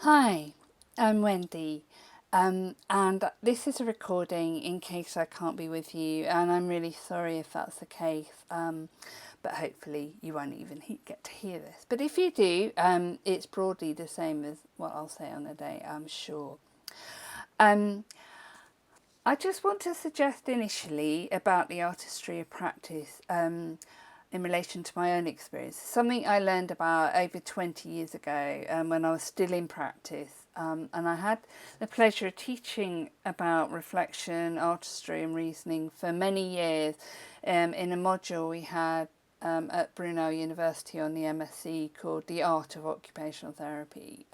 Hi, I'm Wendy, and this is a recording in case I can't be with you, and I'm really sorry if that's the case, but hopefully you won't even get to hear this. But if you do, it's broadly the same as what I'll say on the day, I'm sure. Um, I just want to suggest initially about the artistry of practice in relation to my own experience. Something I learned about over 20 years ago when I was still in practice. And I had the pleasure of teaching about reflection, artistry and reasoning for many years in a module we had at Brunel University on the MSc called The Art of Occupational Therapy.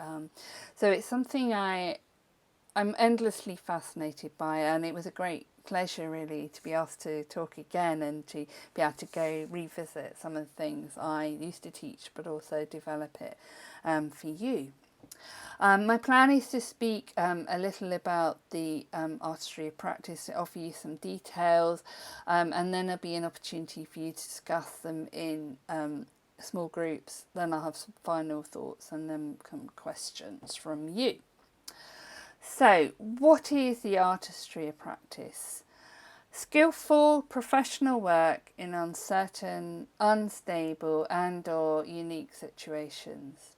So it's something I'm endlessly fascinated by, and it was a great pleasure really to be asked to talk again and to be able to go revisit some of the things I used to teach but also develop it for you. My plan is to speak a little about the artistry of practice, to offer you some details, and then there'll be an opportunity for you to discuss them in small groups. Then I'll have some final thoughts and then some questions from you. So, what is the artistry of practice? Skillful professional work in uncertain, unstable and/or unique situations.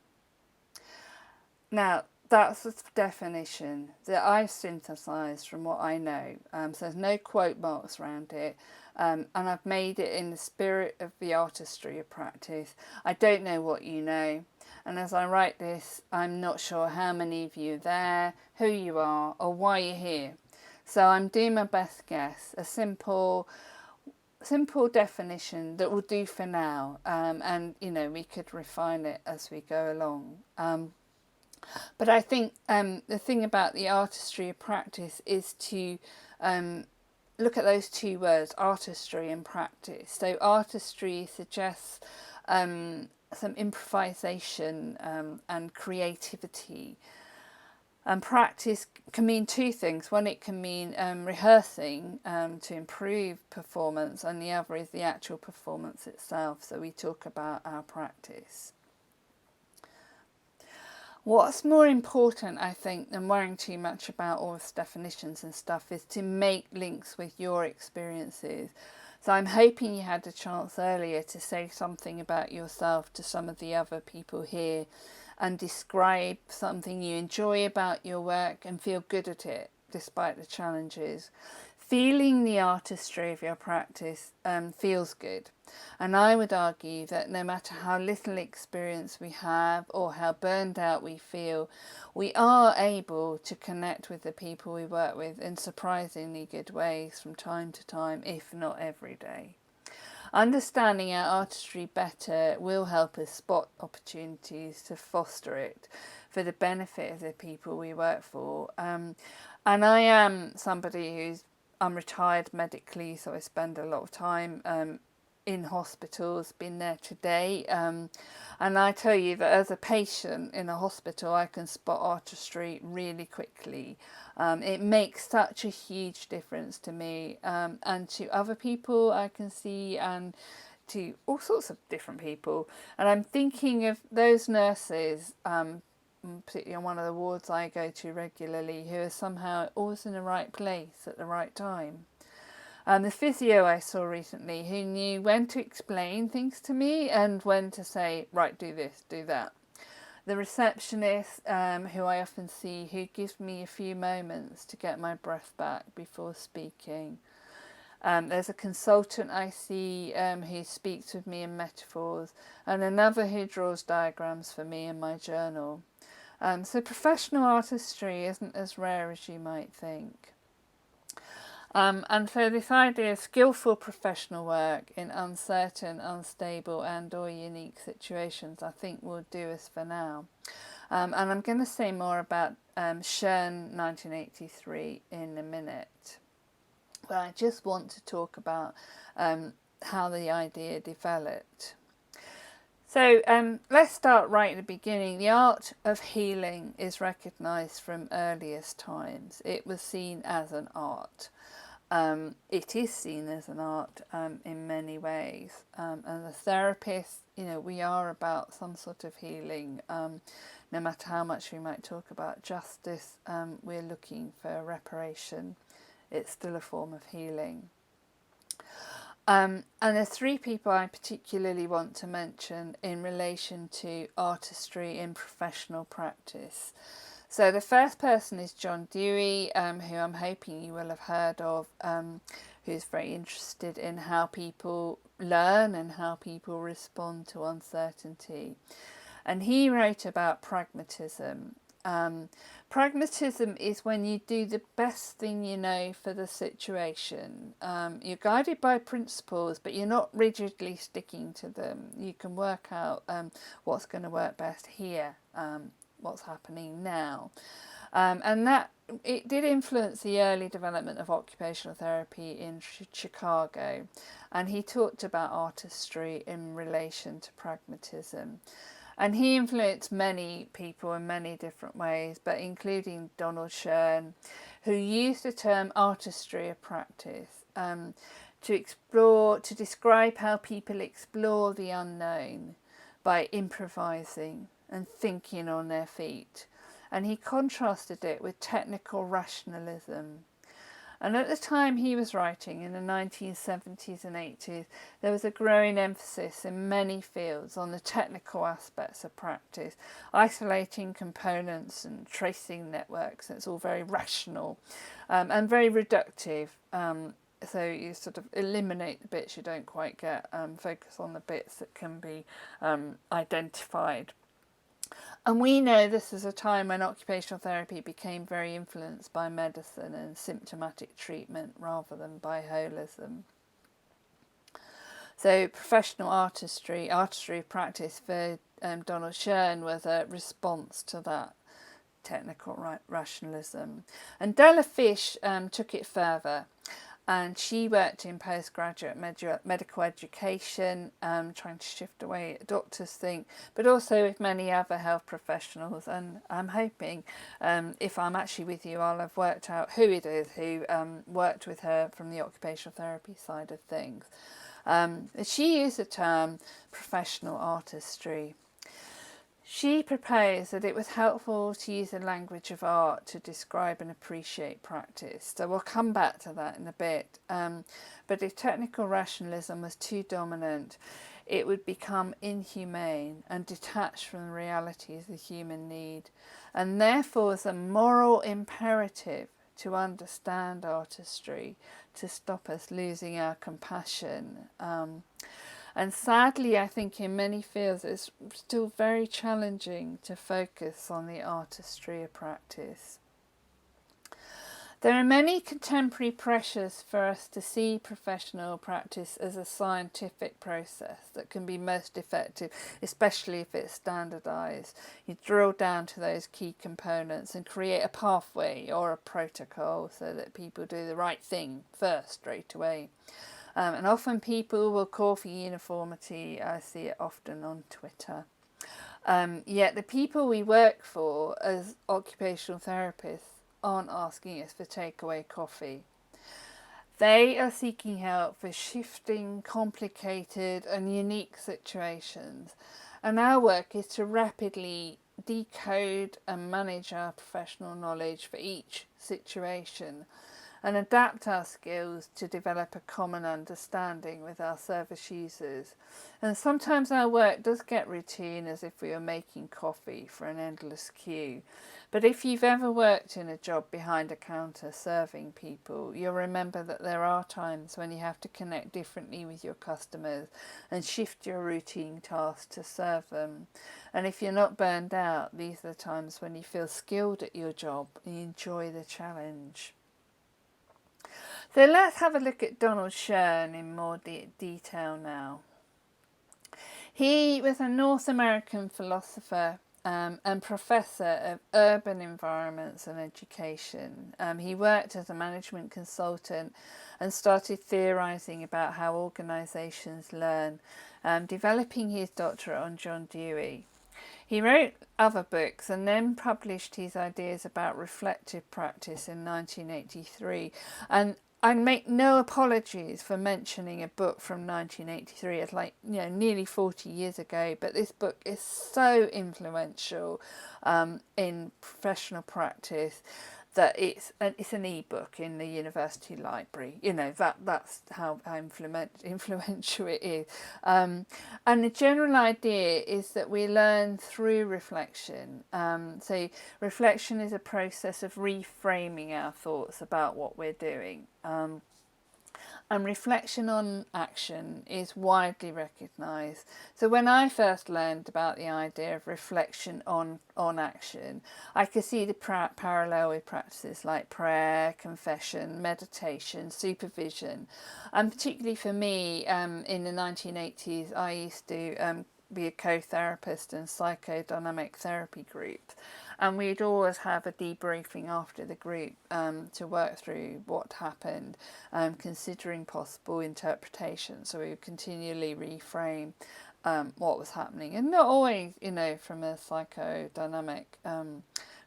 Now, that's the definition that I've synthesised from what I know. So there's no quote marks around it. And I've made it in the spirit of the artistry of practice. I don't know what you know. And as I write this, I'm not sure how many of you are there, who you are, or why you're here. So I'm doing my best guess. A simple definition that will do for now. And, we could refine it as we go along. But I think the thing about the artistry of practice is to look at those two words, artistry and practice. So artistry suggests some improvisation and creativity. And practice can mean two things. One, it can mean rehearsing to improve performance, and the other is the actual performance itself. So we talk about our practice. What's more important, I think, than worrying too much about all this definitions and stuff is to make links with your experiences. So I'm hoping you had a chance earlier to say something about yourself to some of the other people here and describe something you enjoy about your work and feel good at it despite the challenges. Feeling the artistry of your practice feels good. And I would argue that no matter how little experience we have or how burned out we feel, we are able to connect with the people we work with in surprisingly good ways from time to time, if not every day. Understanding our artistry better will help us spot opportunities to foster it for the benefit of the people we work for. And I am somebody I'm retired medically, so I spend a lot of time in hospitals, been there today. And I tell you that as a patient in a hospital, I can spot artistry really quickly. It makes such a huge difference to me and to other people I can see, and to all sorts of different people. And I'm thinking of those nurses, particularly on one of the wards I go to regularly, who are somehow always in the right place at the right time. The physio I saw recently, who knew when to explain things to me and when to say, right, do this, do that. The receptionist, who I often see, who gives me a few moments to get my breath back before speaking. There's a consultant I see who speaks with me in metaphors, and another who draws diagrams for me in my journal. So professional artistry isn't as rare as you might think. And so this idea of skillful professional work in uncertain, unstable and/or unique situations, I think will do us for now. And I'm going to say more about Schoen 1983 in a minute. But I just want to talk about how the idea developed. So let's start right at the beginning. The art of healing is recognised from earliest times. It was seen as an art. it is seen as an art in many ways. And the therapist, we are about some sort of healing. No matter how much we might talk about justice, we're looking for reparation. It's still a form of healing. And there's three people I particularly want to mention in relation to artistry in professional practice. So the first person is John Dewey, who I'm hoping you will have heard of, who's very interested in how people learn and how people respond to uncertainty. And he wrote about pragmatism. Pragmatism is when you do the best thing you know for the situation. You're guided by principles, but you're not rigidly sticking to them. You can work out what's going to work best here, what's happening now. And that it did influence the early development of occupational therapy in Chicago. And he talked about artistry in relation to pragmatism. And he influenced many people in many different ways, but including Donald Shern, who used the term artistry of practice to describe how people explore the unknown by improvising and thinking on their feet. And he contrasted it with technical rationalism. And at the time he was writing, in the 1970s and 80s, there was a growing emphasis in many fields on the technical aspects of practice, isolating components and tracing networks. It's all very rational and very reductive. So you sort of eliminate the bits you don't quite get, focus on the bits that can be identified. And we know this is a time when occupational therapy became very influenced by medicine and symptomatic treatment rather than by holism. So professional artistry practice for Donald Shern was a response to that technical rationalism. And Della Fish took it further. And she worked in postgraduate medical education, trying to shift away doctors think, but also with many other health professionals. And I'm hoping, if I'm actually with you, I'll have worked out who it is who worked with her from the occupational therapy side of things. She used the term professional artistry. She proposed that it was helpful to use the language of art to describe and appreciate practice. So we'll come back to that in a bit. But if technical rationalism was too dominant, it would become inhumane and detached from the realities of human need. And therefore is a moral imperative to understand artistry, to stop us losing our compassion. And sadly, I think in many fields it's still very challenging to focus on the artistry of practice. There are many contemporary pressures for us to see professional practice as a scientific process that can be most effective, especially if it's standardised. You drill down to those key components and create a pathway or a protocol so that people do the right thing first, straight away. And often people will call for uniformity. I see it often on Twitter. Yet the people we work for as occupational therapists aren't asking us for takeaway coffee. They are seeking help for shifting, complicated and unique situations. And our work is to rapidly decode and manage our professional knowledge for each situation and adapt our skills to develop a common understanding with our service users. And sometimes our work does get routine, as if we were making coffee for an endless queue. But if you've ever worked in a job behind a counter serving people, you'll remember that there are times when you have to connect differently with your customers and shift your routine tasks to serve them. And if you're not burned out, these are the times when you feel skilled at your job and you enjoy the challenge. So let's have a look at Donald Shern in more detail now. He was a North American philosopher and professor of urban environments and education. He worked as a management consultant and started theorising about how organisations learn, developing his doctorate on John Dewey. He wrote other books and then published his ideas about reflective practice in 1983. And I make no apologies for mentioning a book from 1983. It's like, nearly 40 years ago, but this book is so influential in professional practice that it's an e-book in the university library. That's how influential it is. And the general idea is that we learn through reflection. So reflection is a process of reframing our thoughts about what we're doing. And reflection on action is widely recognised. So when I first learned about the idea of reflection on action, I could see the parallel with practices like prayer, confession, meditation, supervision. And particularly for me, in the 1980s, I used to be a co-therapist in psychodynamic therapy group, and we'd always have a debriefing after the group to work through what happened, considering possible interpretations. So we would continually reframe what was happening, and not always, from a psychodynamic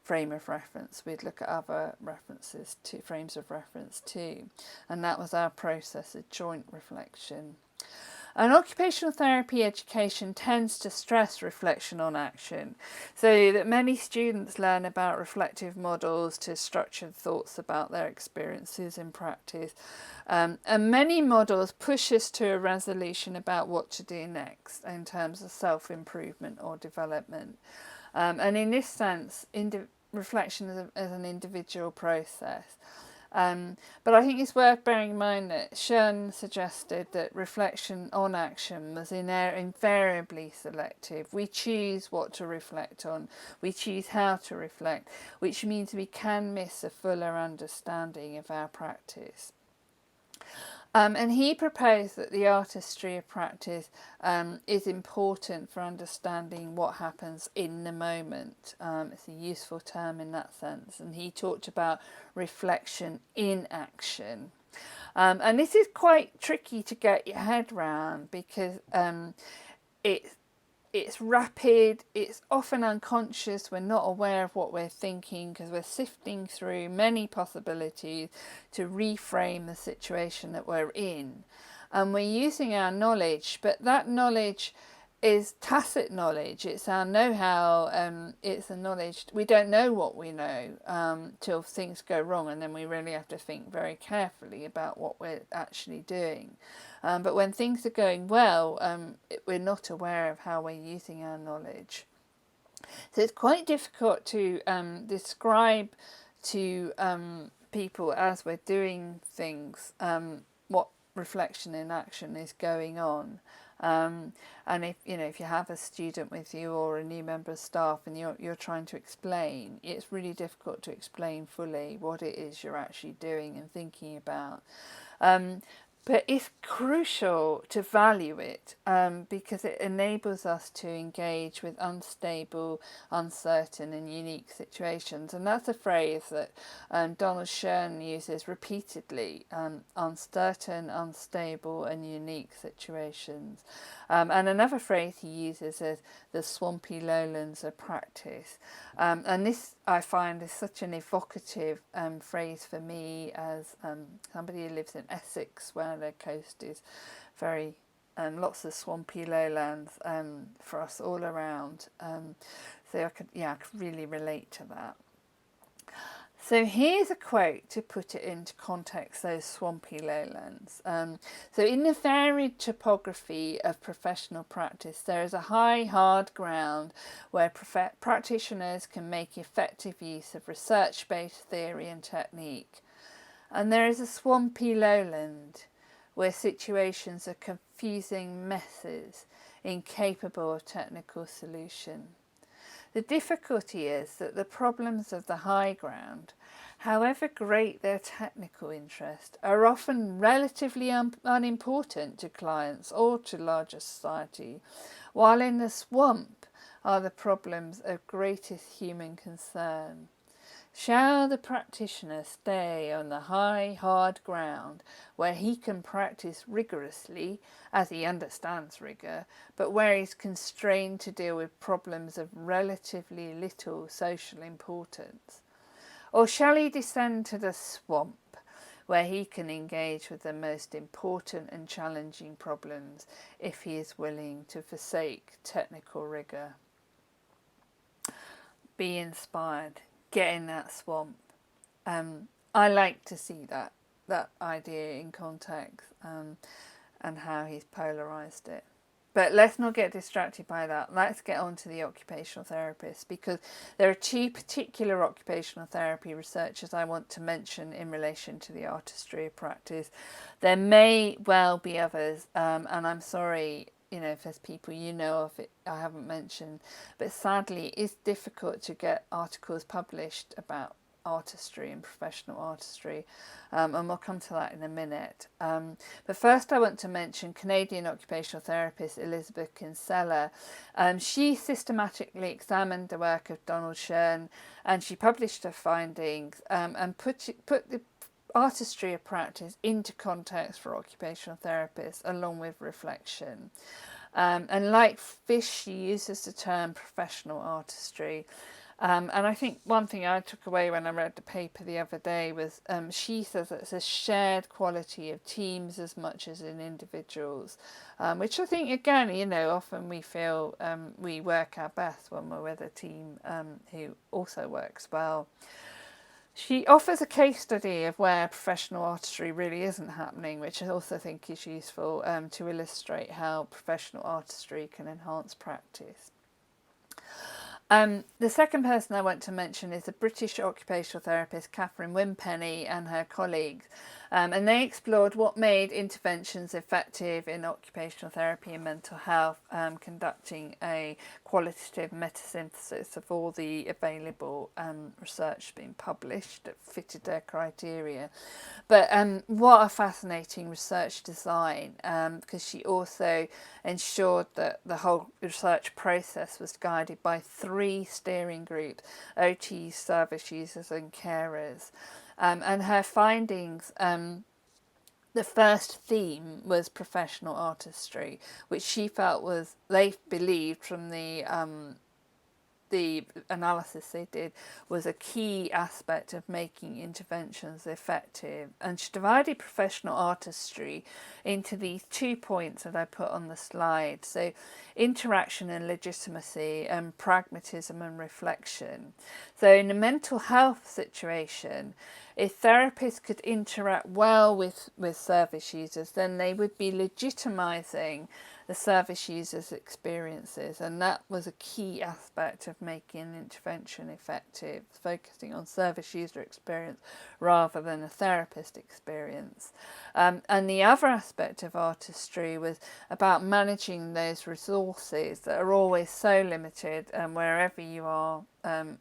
frame of reference. We'd look at other references to frames of reference too, and that was our process of joint reflection. And occupational therapy education tends to stress reflection on action, so that many students learn about reflective models to structure thoughts about their experiences in practice. And many models push us to a resolution about what to do next in terms of self-improvement or development. And in this sense, reflection is an individual process. But I think it's worth bearing in mind that Schoen suggested that reflection on action was invariably selective. We choose what to reflect on, we choose how to reflect, which means we can miss a fuller understanding of our practice. And he proposed that the artistry of practice is important for understanding what happens in the moment. It's a useful term in that sense. And he talked about reflection in action. And this is quite tricky to get your head around because it's rapid, it's often unconscious, we're not aware of what we're thinking because we're sifting through many possibilities to reframe the situation that we're in. And we're using our knowledge, but that knowledge is tacit knowledge, it's our know-how, it's the knowledge, we don't know what we know till things go wrong, and then we really have to think very carefully about what we're actually doing. But when things are going well, we're not aware of how we're using our knowledge. So it's quite difficult to describe to people as we're doing things what reflection in action is going on. And if you have a student with you or a new member of staff and you're trying to explain, it's really difficult to explain fully what it is you're actually doing and thinking about. But it's crucial to value it because it enables us to engage with unstable, uncertain and unique situations. And that's a phrase that Donald Schoen uses repeatedly, uncertain, unstable and unique situations. And another phrase he uses is the swampy lowlands of practice. And this I find is such an evocative phrase for me as somebody who lives in Essex, where the coast is very lots of swampy lowlands for us all around. So I could really relate to that. So here's a quote to put it into context, those swampy lowlands. So in the varied topography of professional practice, there is a high, hard ground where practitioners can make effective use of research-based theory and technique. And there is a swampy lowland where situations are confusing messes, incapable of technical solution. The difficulty is that the problems of the high ground, however great their technical interest, are often relatively unimportant to clients or to larger society, while in the swamp are the problems of greatest human concern. Shall the practitioner stay on the high, hard ground where he can practice rigorously, as he understands rigour, but where he's constrained to deal with problems of relatively little social importance? Or shall he descend to the swamp, where he can engage with the most important and challenging problems if he is willing to forsake technical rigour. Be inspired, get in that swamp. I like to see that idea in context, and how he's polarised it. But let's not get distracted by that. Let's get on to the occupational therapists, because there are two particular occupational therapy researchers I want to mention in relation to the artistry of practice. There may well be others, and I'm sorry, if there's people of it I haven't mentioned, but sadly it's difficult to get articles published about artistry and professional artistry, and we'll come to that in a minute. But first I want to mention Canadian occupational therapist Elizabeth Kinsella. She systematically examined the work of Donald Shern, and she published her findings, and put the artistry of practice into context for occupational therapists, along with reflection. And like Fish, she uses the term professional artistry. And I think one thing I took away when I read the paper the other day was, she says that it's a shared quality of teams as much as in individuals, which I think, again, often we feel we work our best when we're with a team who also works well. She offers a case study of where professional artistry really isn't happening, which I also think is useful to illustrate how professional artistry can enhance practice. The second person I want to mention is the British occupational therapist Catherine Wimpenny and her colleagues, and they explored what made interventions effective in occupational therapy and mental health, conducting a qualitative metasynthesis of all the available research being published that fitted their criteria. But what a fascinating research design, because she also ensured that the whole research process was guided by 3 steering groups: OTs, service users and carers. And her findings, the first theme was professional artistry, which she felt they believed from the analysis they did, was a key aspect of making interventions effective. And she divided professional artistry into these 2 points that I put on the slide. So interaction and legitimacy, and pragmatism and reflection. So in a mental health situation, if therapists could interact well with service users, then they would be legitimising the service users' experiences, and that was a key aspect of making an intervention effective, focusing on service user experience rather than a therapist experience. And the other aspect of artistry was about managing those resources that are always so limited, wherever you are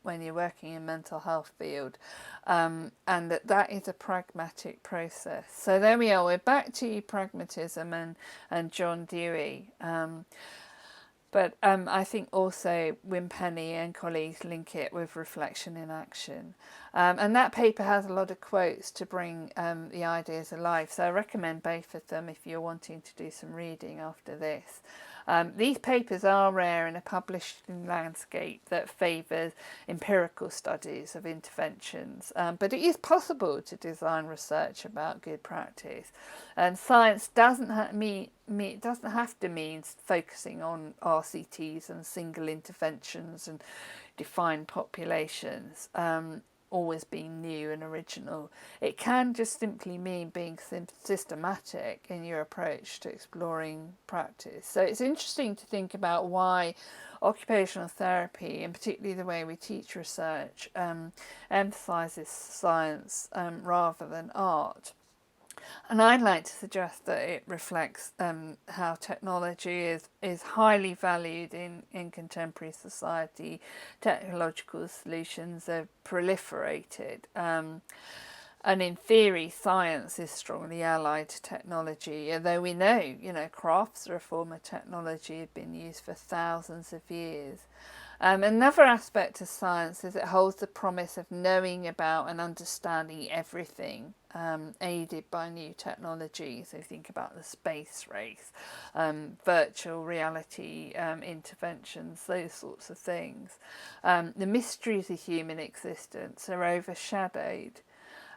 when you're working in mental health field, and that is a pragmatic process. So there we are, we're back to pragmatism and John Dewey. But I think also Wimpenny and colleagues link it with reflection in action. And that paper has a lot of quotes to bring the ideas alive. So I recommend both of them if you're wanting to do some reading after this. These papers are rare in a publishing landscape that favours empirical studies of interventions, but it is possible to design research about good practice. And science doesn't have to mean focusing on RCTs and single interventions and defined populations, always being new and original. It can just simply mean being systematic in your approach to exploring practice. So it's interesting to think about why occupational therapy, and particularly the way we teach research, emphasises science rather than art. And I'd like to suggest that it reflects how technology is highly valued in contemporary society. Technological solutions have proliferated. And in theory, science is strongly allied to technology, although we know, crafts are a form of technology, have been used for thousands of years. Another aspect of science is it holds the promise of knowing about and understanding everything, aided by new technology. So think about the space race, virtual reality interventions, those sorts of things. The mysteries of human existence are overshadowed.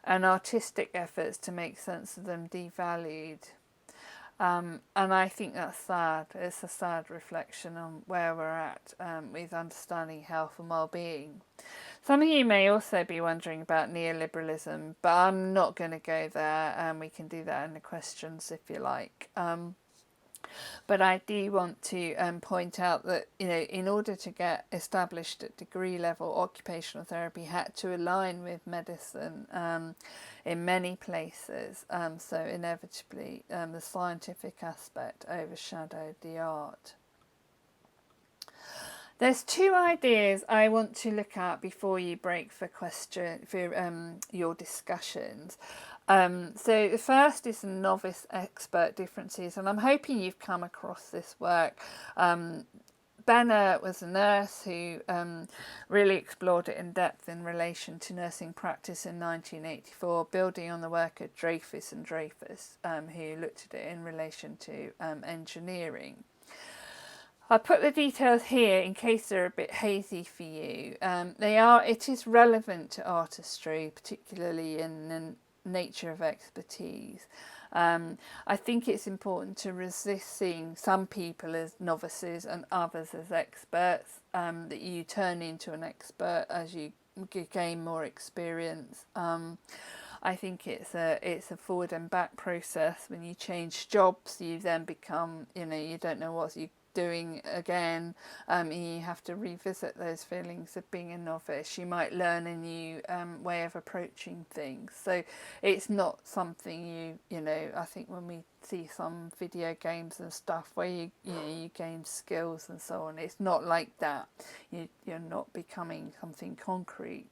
and artistic efforts to make sense of them devalued. And I think that's sad. It's a sad reflection on where we're at with understanding health and well-being. Some of you may also be wondering about neoliberalism, but I'm not going to go there, and we can do that in the questions if you like. But I do want to point out that, in order to get established at degree level, occupational therapy had to align with medicine in many places. So inevitably, the scientific aspect overshadowed the art. There's two ideas I want to look at before you break for your discussions. So the first is the novice expert differences, and I'm hoping you've come across this work. Benner was a nurse who really explored it in depth in relation to nursing practice in 1984, building on the work of Dreyfus and Dreyfus, who looked at it in relation to engineering. I'll put the details here in case they're a bit hazy for you. It is relevant to artistry, particularly in the nature of expertise. I think it's important to resist seeing some people as novices and others as experts, that you turn into an expert as you gain more experience. I think it's a forward and back process. When you change jobs, you then become, you don't know what you're doing again. You have to revisit those feelings of being a novice. You might learn a new way of approaching things. So it's not something I think when we see some video games and stuff where you gain skills and so on, it's not like that. You're not becoming something concrete.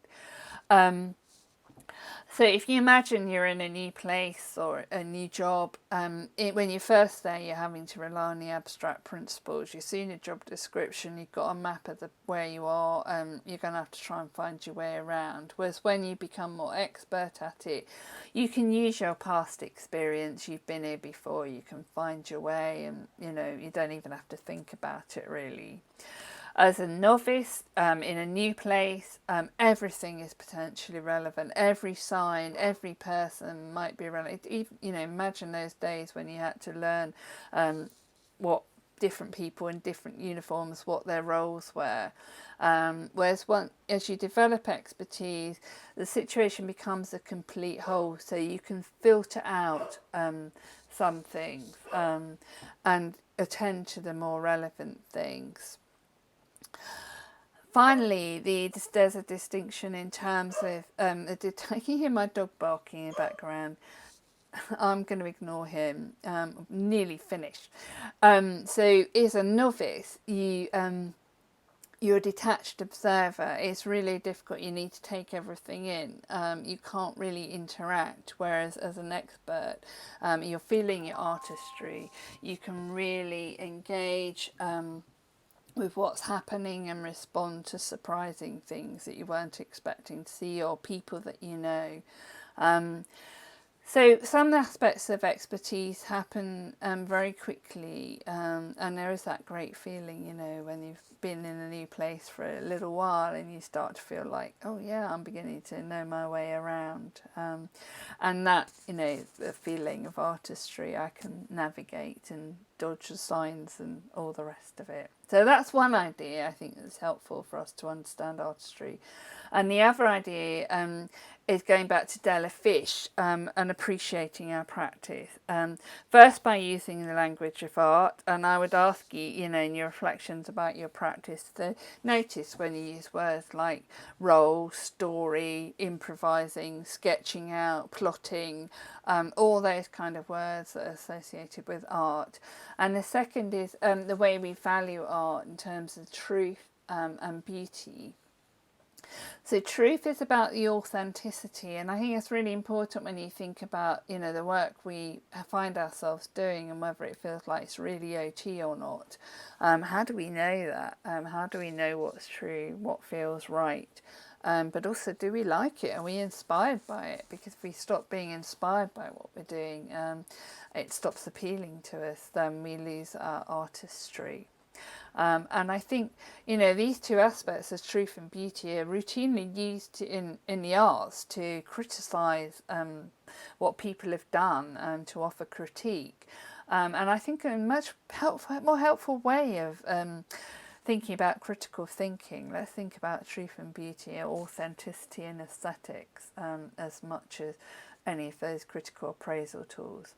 So if you imagine you're in a new place or a new job, when you're first there, you're having to rely on the abstract principles. You've seen a job description, you've got a map of where you are, you're going to have to try and find your way around. Whereas when you become more expert at it, you can use your past experience. You've been here before, you can find your way, and you don't even have to think about it really. As a novice, in a new place, everything is potentially relevant. Every sign, every person might be relevant. Imagine those days when you had to learn what different people in different uniforms, what their roles were. Whereas as you develop expertise, the situation becomes a complete whole, so you can filter out some things and attend to the more relevant things. Finally, there's a distinction in terms of I can hear my dog barking in the background. I'm going to ignore him. Nearly finished. So, as a novice, you're a detached observer. It's really difficult. You need to take everything in. You can't really interact. Whereas as an expert, you're feeling your artistry. You can really engage with what's happening and respond to surprising things that you weren't expecting to see, or people that you know. So some aspects of expertise happen very quickly, and there is that great feeling, when you've been in a new place for a little while and you start to feel like, oh yeah, I'm beginning to know my way around. And that, the feeling of artistry, I can navigate and dodge the signs and all the rest of it. So that's one idea I think that's helpful for us to understand artistry. And the other idea is going back to Della Fish and appreciating our practice. First by using the language of art, and I would ask you, in your reflections about your practice, to notice when you use words like role, story, improvising, sketching out, plotting, all those kind of words that are associated with art. And the second is the way we value art in terms of truth and beauty. So truth is about the authenticity, and I think it's really important when you think about, the work we find ourselves doing and whether it feels like it's really OT or not. How do we know that? How do we know what's true, what feels right? But also, do we like it? Are we inspired by it? Because if we stop being inspired by what we're doing, it stops appealing to us, then we lose our artistry. And I think, these two aspects of truth and beauty are routinely used in the arts to criticise what people have done and to offer critique. And I think a much more helpful way of thinking about critical thinking, let's think about truth and beauty, authenticity and aesthetics, as much as any of those critical appraisal tools.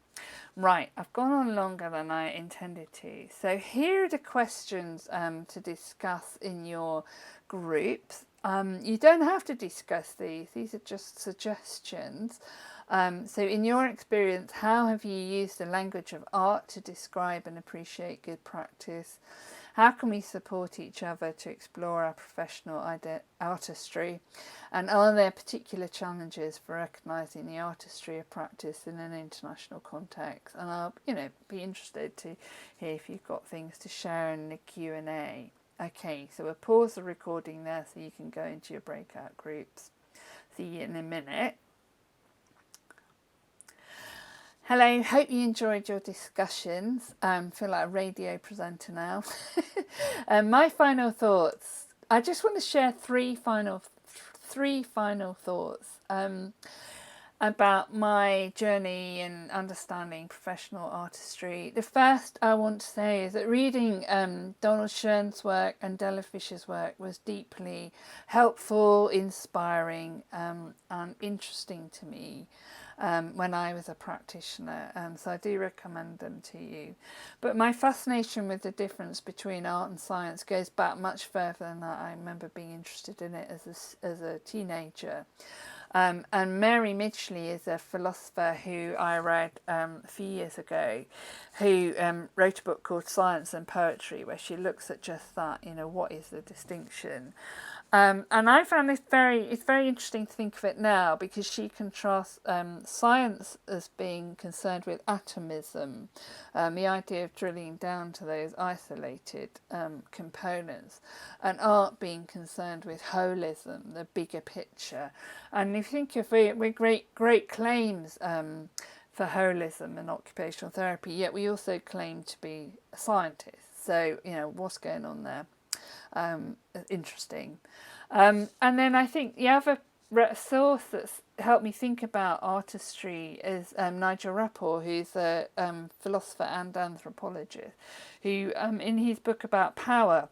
Right, I've gone on longer than I intended to. So here are the questions to discuss in your groups. You don't have to discuss these are just suggestions. So in your experience, how have you used the language of art to describe and appreciate good practice? How can we support each other to explore our professional artistry? And are there particular challenges for recognising the artistry of practice in an international context? And I'll, be interested to hear if you've got things to share in the Q&A. Okay, so we'll pause the recording there so you can go into your breakout groups. See you in a minute. Hello, hope you enjoyed your discussions. Feel like a radio presenter now. My final thoughts. I just want to share three final thoughts about my journey in understanding professional artistry. The first I want to say is that reading Donald Schoen's work and Della Fisher's work was deeply helpful, inspiring, and interesting to me. When I was a practitioner, so I do recommend them to you. But my fascination with the difference between art and science goes back much further than that. I remember being interested in it as a teenager. And Mary Midgley is a philosopher who I read a few years ago, who wrote a book called Science and Poetry, where she looks at just that, what is the distinction? And I found it's very interesting to think of it now, because she contrasts science as being concerned with atomism, the idea of drilling down to those isolated components, and art being concerned with holism, the bigger picture. And if you think of it, we're great claims for holism and occupational therapy, yet we also claim to be scientists. So, what's going on there? Interesting. And then I think the other source that's helped me think about artistry is Nigel Rapport, who's a philosopher and anthropologist, who in his book about power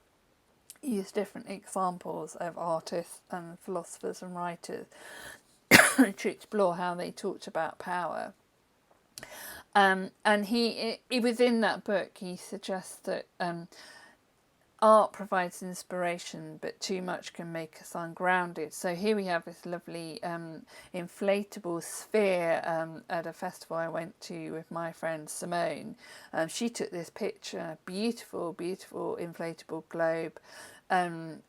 used different examples of artists and philosophers and writers to explore how they talked about power. And he within that book, he suggests that art provides inspiration, but too much can make us ungrounded. So here we have this lovely inflatable sphere at a festival I went to with my friend Simone. She took this picture, beautiful inflatable globe.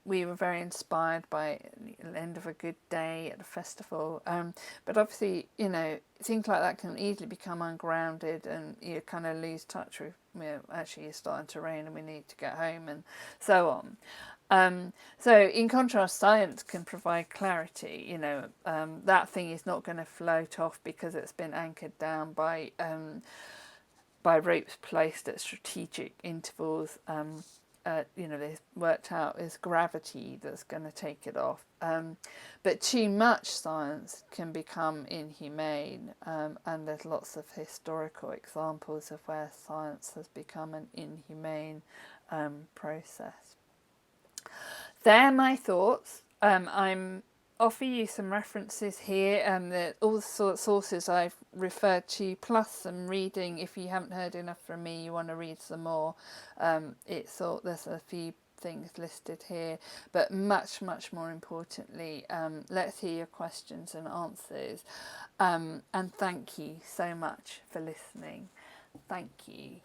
We were very inspired by the end of a good day at a festival. But obviously, things like that can easily become ungrounded, and you kind of lose touch with, actually it's starting to rain and we need to get home, and so on. So in contrast, science can provide clarity. That thing is not going to float off because it's been anchored down by ropes placed at strategic intervals. They've worked out is gravity that's going to take it off. But too much science can become inhumane, and there's lots of historical examples of where science has become an inhumane process. They're my thoughts. I'm offer you some references here, and all the sources I've referred to, plus some reading. If you haven't heard enough from me, you want to read some more, there's a few things listed here, but much more importantly, let's hear your questions and answers, and thank you so much for listening. Thank you.